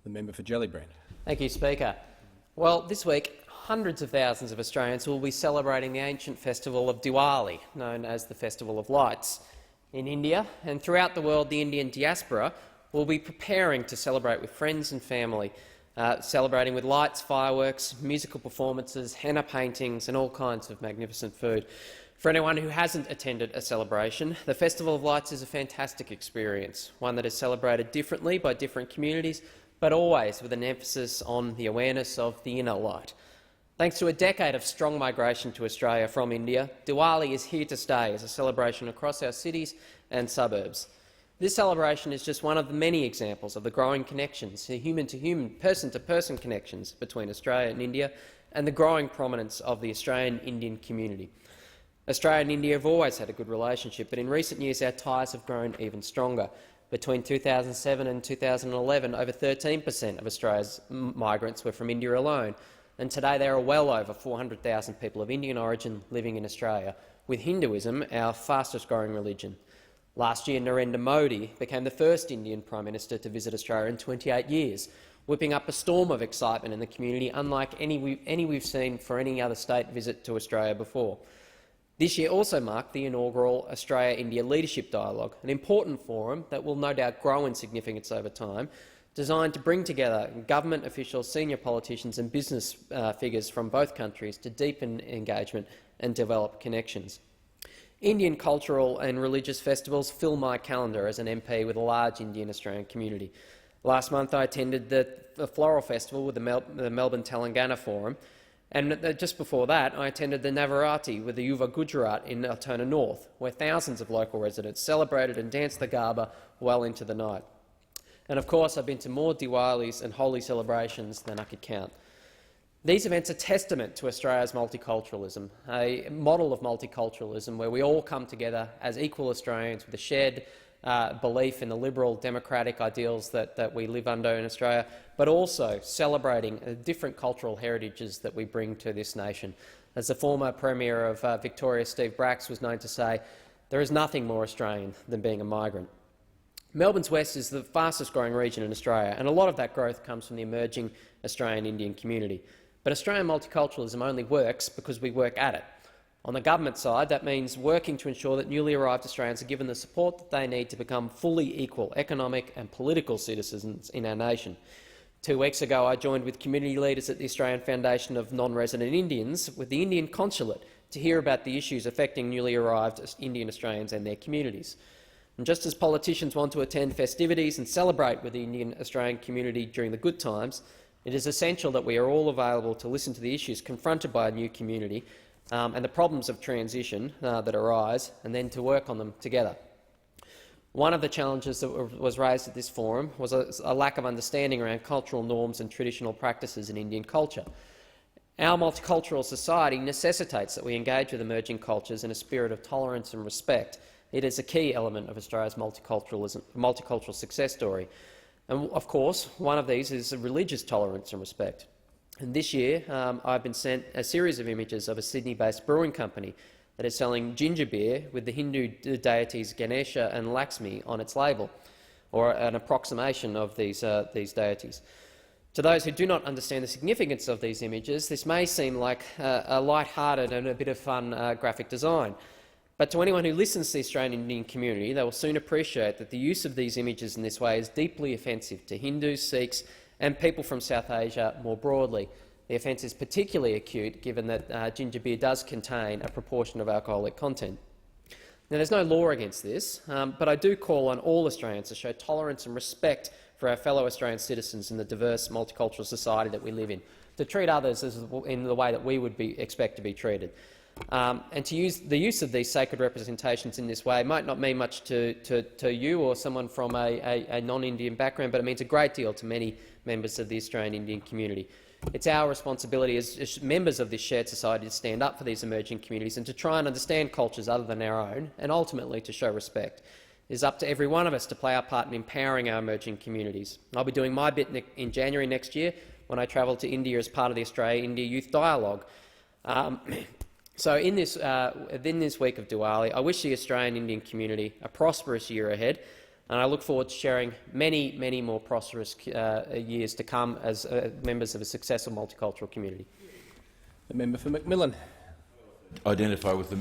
The member for Jellybrand. Thank you, Speaker. Well, this week, hundreds of thousands of Australians will be celebrating the ancient festival of Diwali, known as the Festival of Lights. In India and throughout the world, the Indian diaspora will be preparing to celebrate with friends and family, celebrating with lights, fireworks, musical performances, henna paintings and all kinds of magnificent food. For anyone who hasn't attended a celebration, the Festival of Lights is a fantastic experience, one that is celebrated differently by different communities, but always with an emphasis on the awareness of the inner light. Thanks to a decade of strong migration to Australia from India, Diwali is here to stay as a celebration across our cities and suburbs. This celebration is just one of the many examples of the growing connections, the human-to-human, person-to-person connections between Australia and India, and the growing prominence of the Australian-Indian community. Australia and India have always had a good relationship, but in recent years our ties have grown even stronger. Between 2007 and 2011, over 13% of Australia's migrants were from India alone, and today there are well over 400,000 people of Indian origin living in Australia, with Hinduism our fastest-growing religion. Last year, Narendra Modi became the first Indian Prime Minister to visit Australia in 28 years, whipping up a storm of excitement in the community unlike any we've seen for any other state visit to Australia before. This year also marked the inaugural Australia-India Leadership Dialogue, an important forum that will no doubt grow in significance over time, designed to bring together government officials, senior politicians and business figures from both countries to deepen engagement and develop connections. Indian cultural and religious festivals fill my calendar as an MP with a large Indian Australian community. Last month I attended the Floral Festival with the Melbourne Telangana Forum, and just before that I attended the Navaratri with the Yuva Gujarat in Altona North, where thousands of local residents celebrated and danced the Garba well into the night. And of course I've been to more Diwalis and holy celebrations than I could count. These events are testament to Australia's multiculturalism, a model of multiculturalism where we all come together as equal Australians with a shared belief in the liberal democratic ideals that we live under in Australia, but also celebrating different cultural heritages that we bring to this nation. As the former Premier of Victoria, Steve Bracks, was known to say, there is nothing more Australian than being a migrant. Melbourne's West is the fastest-growing region in Australia, and a lot of that growth comes from the emerging Australian-Indian community. But Australian multiculturalism only works because we work at it. On the government side, that means working to ensure that newly arrived Australians are given the support that they need to become fully equal economic and political citizens in our nation. 2 weeks ago, I joined with community leaders at the Australian Foundation of Non-Resident Indians with the Indian Consulate to hear about the issues affecting newly arrived Indian Australians and their communities. And just as politicians want to attend festivities and celebrate with the Indian Australian community during the good times, it is essential that we are all available to listen to the issues confronted by a new community and the problems of transition that arise, and then to work on them together. One of the challenges that was raised at this forum was a lack of understanding around cultural norms and traditional practices in Indian culture. Our multicultural society necessitates that we engage with emerging cultures in a spirit of tolerance and respect. It is a key element of Australia's multicultural success story. And of course, one of these is religious tolerance and respect. And this year, I've been sent a series of images of a Sydney-based brewing company that is selling ginger beer with the Hindu deities Ganesha and Lakshmi on its label, or an approximation of these deities. To those who do not understand the significance of these images, this may seem like a light-hearted and a bit of fun graphic design. But to anyone who listens to the Australian Indian community, they will soon appreciate that the use of these images in this way is deeply offensive to Hindus, Sikhs and people from South Asia more broadly. The offence is particularly acute given that ginger beer does contain a proportion of alcoholic content. Now, there's no law against this, but I do call on all Australians to show tolerance and respect for our fellow Australian citizens in the diverse multicultural society that we live in, to treat others in the way that we would expect to be treated. And to use the use of these sacred representations in this way might not mean much to you or someone from a non-Indian background, but it means a great deal to many members of the Australian Indian community. It's our responsibility as members of this shared society to stand up for these emerging communities and to try and understand cultures other than our own, and ultimately to show respect. It is up to every one of us to play our part in empowering our emerging communities. I'll be doing my bit in January next year when I travel to India as part of the Australia-India Youth Dialogue. So in this week of Diwali, I wish the Australian Indian community a prosperous year ahead. and I look forward to sharing many, many more prosperous years to come as members of a successful multicultural community. The member for Macmillan. Identify with the